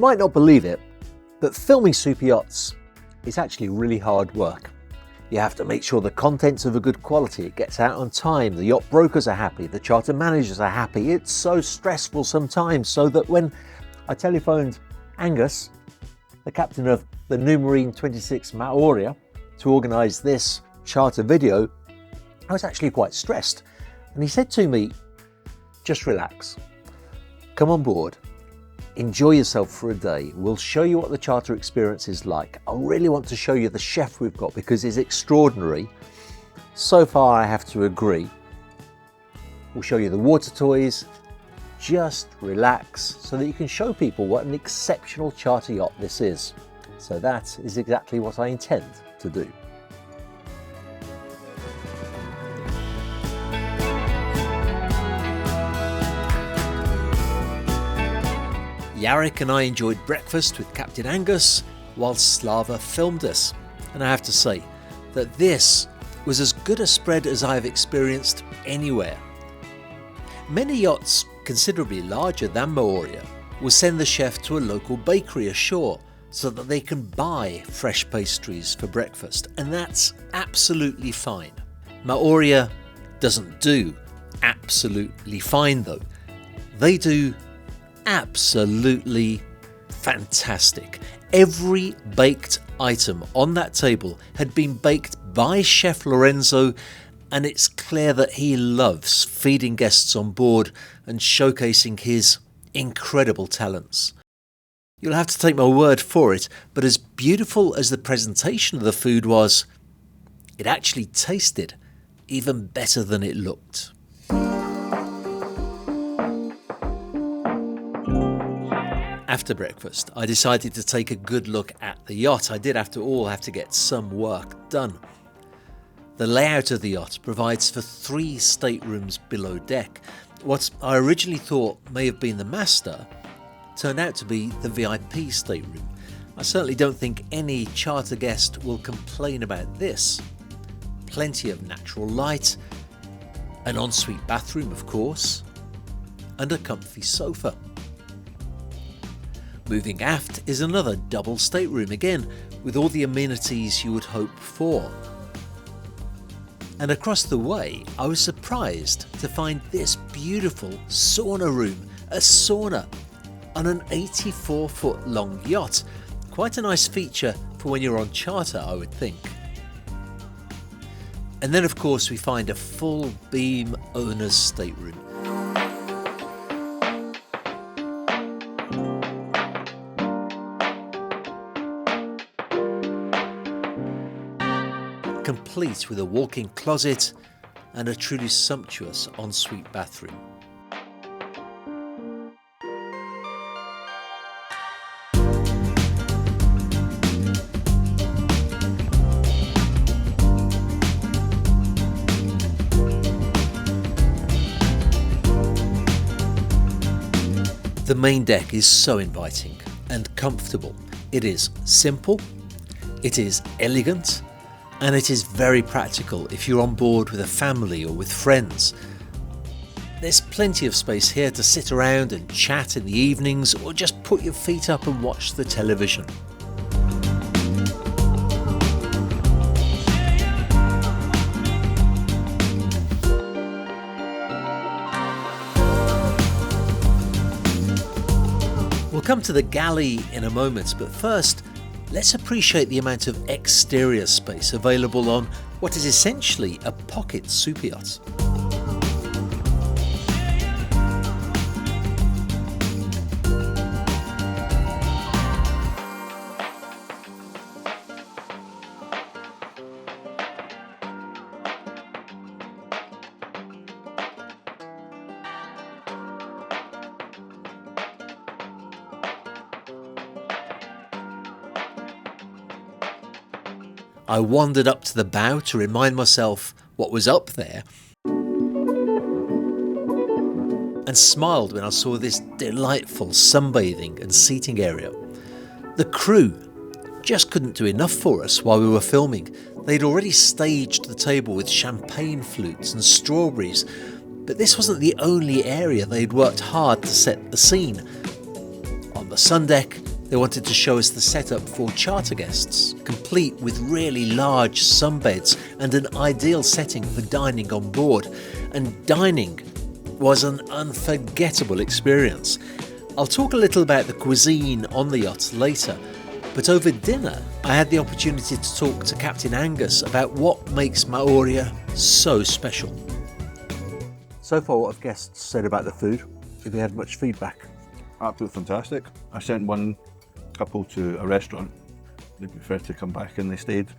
might not believe it, but filming super yachts is actually really hard work. You have to make sure the content's of a good quality, it gets out on time, the yacht brokers are happy, the charter managers are happy. It's so stressful sometimes, so that when I telephoned Angus, the captain of the Numarine 26 Maoria, to organise this charter video, I was actually quite stressed. And he said to me, just relax, come on board, enjoy yourself for a day. We'll show you what the charter experience is like. I really want to show you the chef we've got because he's extraordinary. So far, I have to agree. We'll show you the water toys. Just relax so that you can show people what an exceptional charter yacht this is. So that is exactly what I intend to do. Yarrick and I enjoyed breakfast with Captain Angus whilst Slava filmed us, and I have to say that this was as good a spread as I have experienced anywhere. Many yachts considerably larger than Maoria will send the chef to a local bakery ashore so that they can buy fresh pastries for breakfast, and that's absolutely fine. Maoria doesn't do absolutely fine though. They do absolutely fantastic. Every baked item on that table had been baked by Chef Lorenzo, and it's clear that he loves feeding guests on board and showcasing his incredible talents. You'll have to take my word for it, but as beautiful as the presentation of the food was, it actually tasted even better than it looked. After breakfast, I decided to take a good look at the yacht. I did, after all, have to get some work done. The layout of the yacht provides for 3 staterooms below deck. What I originally thought may have been the master turned out to be the VIP stateroom. I certainly don't think any charter guest will complain about this. Plenty of natural light, an ensuite bathroom of course, and a comfy sofa. Moving aft is another double stateroom, again with all the amenities you would hope for. And across the way, I was surprised to find this beautiful sauna room, a sauna on an 84-foot long yacht. Quite a nice feature for when you're on charter, I would think. And then of course we find a full beam owner's stateroom. Complete with a walk-in closet and a truly sumptuous ensuite bathroom. The main deck is so inviting and comfortable. It is simple, it is elegant, and it is very practical if you're on board with a family or with friends. There's plenty of space here to sit around and chat in the evenings, or just put your feet up and watch the television. We'll come to the galley in a moment, but first, let's appreciate the amount of exterior space available on what is essentially a pocket super yacht. I wandered up to the bow to remind myself what was up there, and smiled when I saw this delightful sunbathing and seating area. The crew just couldn't do enough for us while we were filming. They'd already staged the table with champagne flutes and strawberries, but this wasn't the only area they'd worked hard to set the scene. On the Sundeck, They wanted to show us the setup for charter guests, complete with really large sunbeds and an ideal setting for dining on board. And dining was an unforgettable experience. I'll talk a little about the cuisine on the yacht later, but over dinner I had the opportunity to talk to Captain Angus about what makes Maoria so special. So far, what have guests said about the food? Have you had much feedback? Absolutely fantastic. I sent one couple to a restaurant. They preferred to come back and they stayed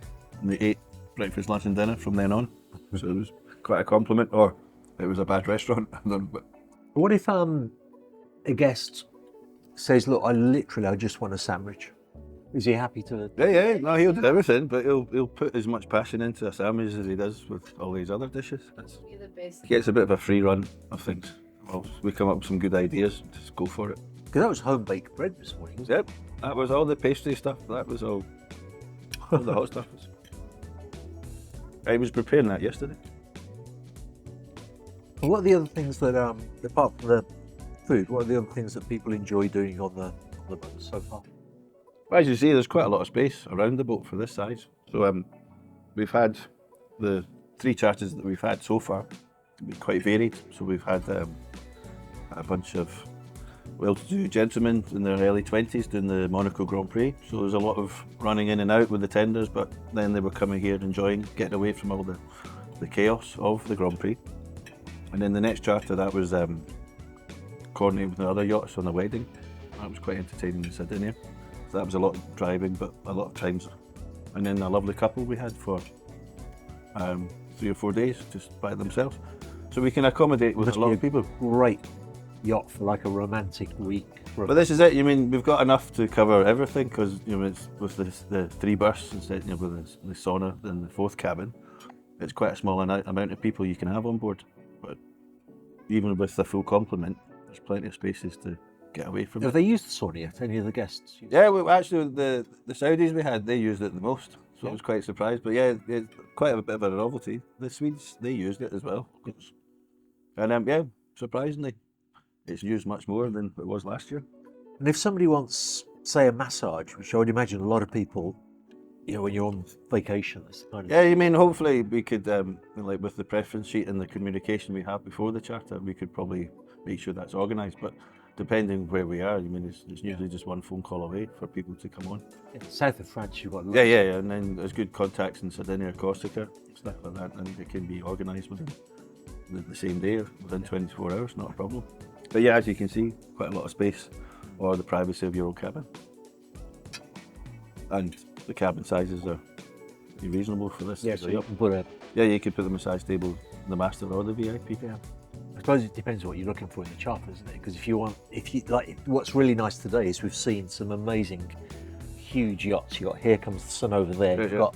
and they ate breakfast, lunch and dinner from then on. So it was quite a compliment, or it was a bad restaurant. I don't know, but What if a guest says, look, I just want a sandwich? Is he happy to? yeah, no, he'll do everything, but he'll put as much passion into a sandwich as he does with all these other dishes. You're the best. He gets a bit of a free run of things. Well, we come up with some good ideas, just go for it. Because that was home baked bread this morning, wasn't Yep, that was all the pastry stuff. That was all the hot stuff. I was preparing that yesterday. it? What are the other things that, apart from the food, what are the other things that people enjoy doing on the boat so far? Well, as you see, there's quite a lot of space around the boat for this size. So we've had the 3 charters that we've had so far been quite varied. So we've had a bunch of well-to-do gentlemen in their early 20s doing the Monaco Grand Prix. So there's a lot of running in and out with the tenders, but then they were coming here enjoying getting away from all the chaos of the Grand Prix. And then the next charter, that was coordinating with the other yachts on a wedding. That was quite entertaining in Sardinia. So that was a lot of driving, but a lot of times. And then a lovely couple we had for 3 or 4 days just by themselves. So we can accommodate with a lot of people. Great yacht for like a romantic week. But this is it. You mean we've got enough to cover everything because it's with the 3 berths instead, with the sauna and the 4th cabin. It's quite a small amount of people you can have on board. But even with the full complement, there's plenty of spaces to get away from. Have they used the sauna yet? Any of the guests? Yeah, well, actually, the Saudis we had, they used it the most, so I was quite surprised. But yeah, it's quite a bit of a novelty. The Swedes, they used it as well, and yeah, surprisingly, it's used much more than it was last year. And if somebody wants, say, a massage, which I would imagine a lot of people, when you're on vacation, that's kind of... Yeah, you mean hopefully we could, like with the preference sheet and the communication we have before the charter, we could probably make sure that's organised. But depending where we are, it's usually just one phone call away for people to come on. In the south of France, you've got... Yeah, and then there's good contacts in Sardinia, Corsica, stuff like that, and it can be organised within the same day or within 24 hours, not a problem. But yeah, as you can see, quite a lot of space or the privacy of your own cabin. And the cabin sizes are reasonable for this. Yeah, so you can put a... Yeah, you could put the massage table in the master or the VIP. Yeah. I suppose it depends what you're looking for in the charter, isn't it? Because if you what's really nice today is we've seen some amazing, huge yachts. You've got Here Comes the Sun over there. You've got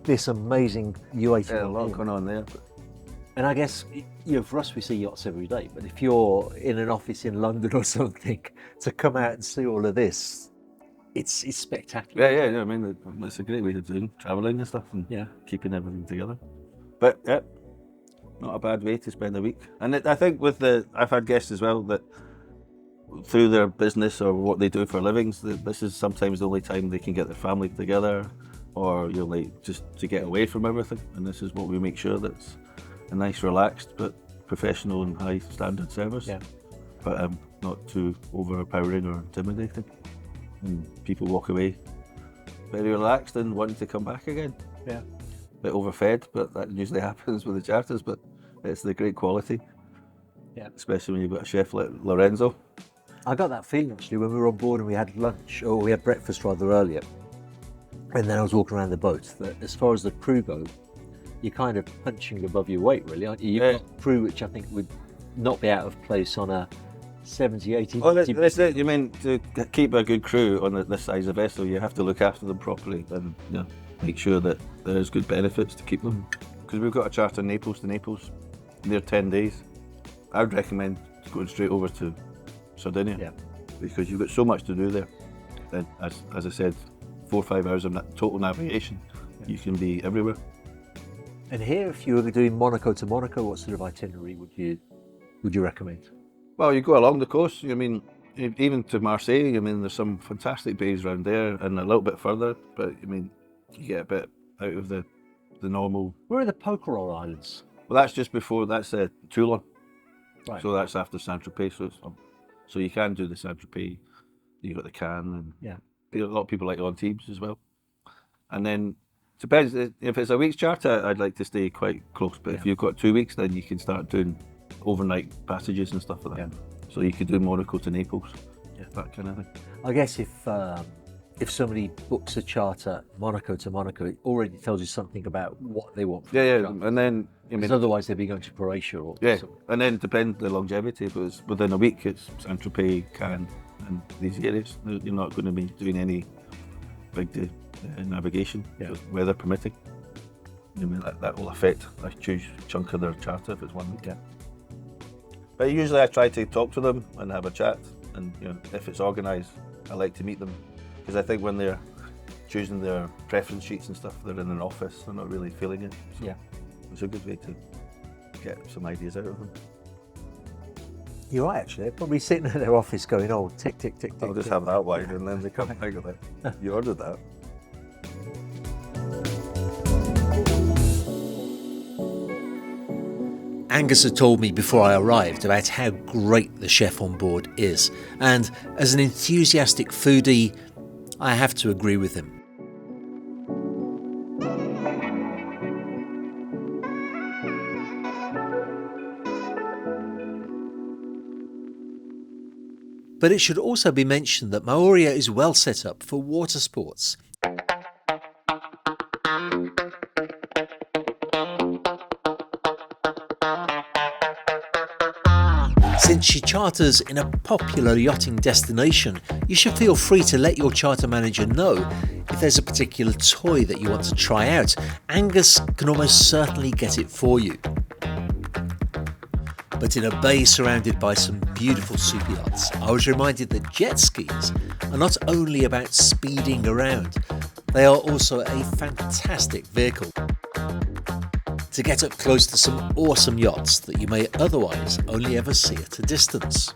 this amazing U81. Yeah, a lot going on there. And I guess, for us, we see yachts every day. But if you're in an office in London or something, to come out and see all of this, it's spectacular. Yeah. I mean, it's a great way of doing travelling and stuff and keeping everything together. But yeah, not a bad way to spend a week. And I think I've had guests as well that through their business or what they do for livings, this is sometimes the only time they can get their family together, or just to get away from everything. And this is what we make sure that's a nice, relaxed, but professional and high standard service. Yeah. But not too overpowering or intimidating. And people walk away very relaxed and wanting to come back again. Yeah. A bit overfed, but that usually happens with the charters, but it's the great quality. Yeah. Especially when you've got a chef like Lorenzo. I got that feeling actually when we were on board and we had we had breakfast rather earlier. And then I was walking around the boat, that as far as the crew go, you're kind of punching above your weight really, aren't you? You've got crew which I think would not be out of place on a 70, 80... Oh, that's it. You mean to keep a good crew on this size of vessel, you have to look after them properly and make sure that there's good benefits to keep them. Because we've got a charter Naples to Naples, and they're 10 days. I would recommend going straight over to Sardinia because you've got so much to do there. Then, as I said, 4 or 5 hours of total navigation, you can be everywhere. And here, if you were doing Monaco to Monaco, what sort of itinerary would you recommend? Well, you go along the coast. I mean, even to Marseille, I mean, there's some fantastic bays around there, and a little bit further. But I mean, you get a bit out of the normal. Where are the Pokerol Islands? Well, that's just before. That's Toulon. Right. So that's after Saint Tropez. So you can do the Saint Tropez. You got the Cannes, and Yeah. a lot of people like Antibes as well. And then depends if it's a week's charter. I'd like to stay quite close. But if you've got 2 weeks, then you can start doing overnight passages and stuff like that. So you could do Monaco to Naples, that kind of thing. I guess if somebody books a charter Monaco to Monaco, it already tells you something about what they want. Yeah. And then because otherwise they'd be going to Croatia or something. And then depends the longevity. But it's within a week, it's Saint Tropez, Cannes, and these areas. You're not going to be doing any big navigation, weather permitting. I mean, that will affect a huge chunk of their charter if it's 1 week. But usually I try to talk to them and have a chat, and if it's organised, I like to meet them, because I think when they're choosing their preference sheets and stuff, they're in an office, they're not really feeling it. So it's a good way to get some ideas out of them. You're right, actually. They're probably sitting in their office going, oh, tick, tick, tick, tick. I'll just have that wine, and then they come back with it. You ordered that. Angus had told me before I arrived about how great the chef on board is, and as an enthusiastic foodie, I have to agree with him. But it should also be mentioned that Maoria is well set up for water sports. Since she charters in a popular yachting destination, you should feel free to let your charter manager know if there's a particular toy that you want to try out. Angus can almost certainly get it for you. But in a bay surrounded by some beautiful super yachts, I was reminded that jet skis are not only about speeding around, they are also a fantastic vehicle to get up close to some awesome yachts that you may otherwise only ever see at a distance.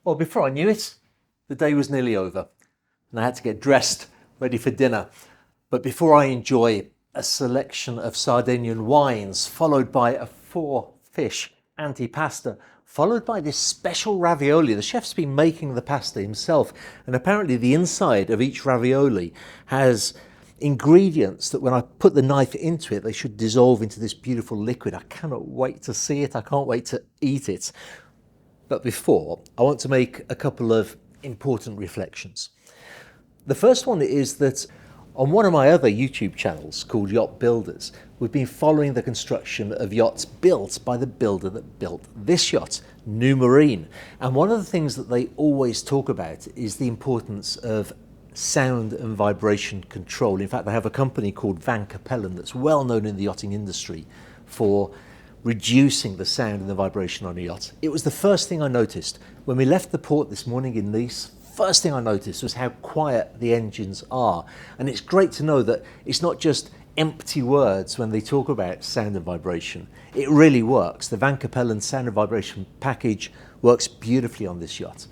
Well, before I knew it, the day was nearly over and I had to get dressed, ready for dinner. But before I enjoy a selection of Sardinian wines, followed by a 4-fish antipasta, followed by this special ravioli. The chef's been making the pasta himself, and apparently the inside of each ravioli has ingredients that when I put the knife into it, they should dissolve into this beautiful liquid. I cannot wait to see it. I can't wait to eat it. But before, I want to make a couple of important reflections. The first one is that on one of my other YouTube channels called Yacht Builders, we've been following the construction of yachts built by the builder that built this yacht, Numarine. And one of the things that they always talk about is the importance of sound and vibration control. In fact, they have a company called Van Capellen that's well known in the yachting industry for reducing the sound and the vibration on a yacht. It was the first thing I noticed. When we left the port this morning in Nice, first thing I noticed was how quiet the engines are. And it's great to know that it's not just empty words when they talk about sound and vibration. It really works. The Van Capellen sound and vibration package works beautifully on this yacht.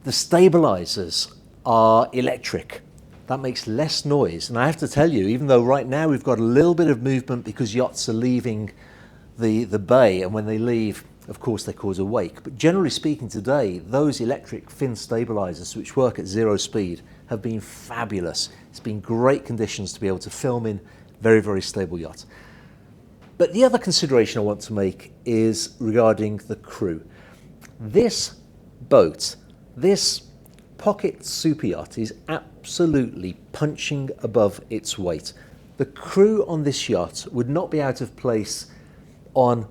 The stabilizers are electric. That makes less noise. And I have to tell you, even though right now we've got a little bit of movement because yachts are leaving the bay, and when they leave, of course, they cause a wake. But generally speaking today, those electric fin stabilizers, which work at 0 speed, have been fabulous. It's been great conditions to be able to film in very, very stable yacht. But the other consideration I want to make is regarding the crew. This boat, this pocket super yacht, is absolutely punching above its weight. The crew on this yacht would not be out of place on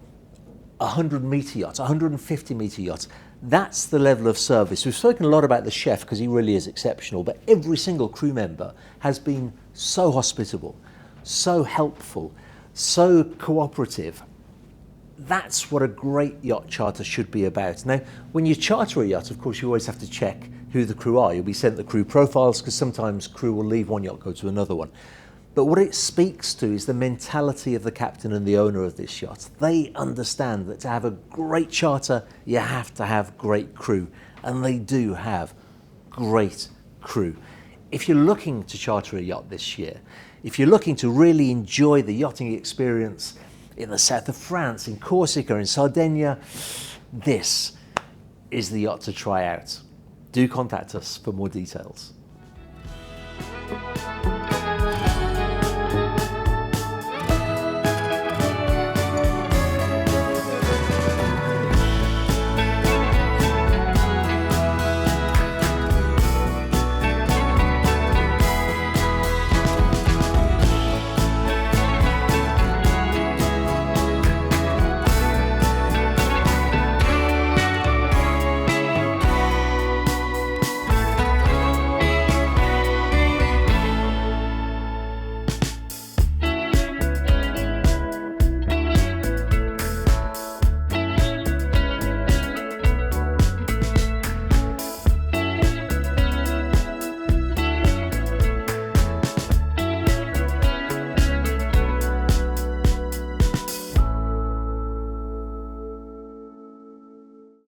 a 100-metre yacht, 150-metre yacht. That's the level of service. We've spoken a lot about the chef because he really is exceptional, but every single crew member has been so hospitable, so helpful, so cooperative. that's what a great yacht charter should be about. Now, when you charter a yacht, of course, you always have to check who the crew are. You'll be sent the crew profiles because sometimes crew will leave one yacht, go to another one. But what it speaks to is the mentality of the captain and the owner of this yacht. They understand that to have a great charter, you have to have great crew. And they do have great crew. If you're looking to charter a yacht this year, if you're looking to really enjoy the yachting experience in the south of France, in Corsica, in Sardinia, this is the yacht to try out. Do contact us for more details.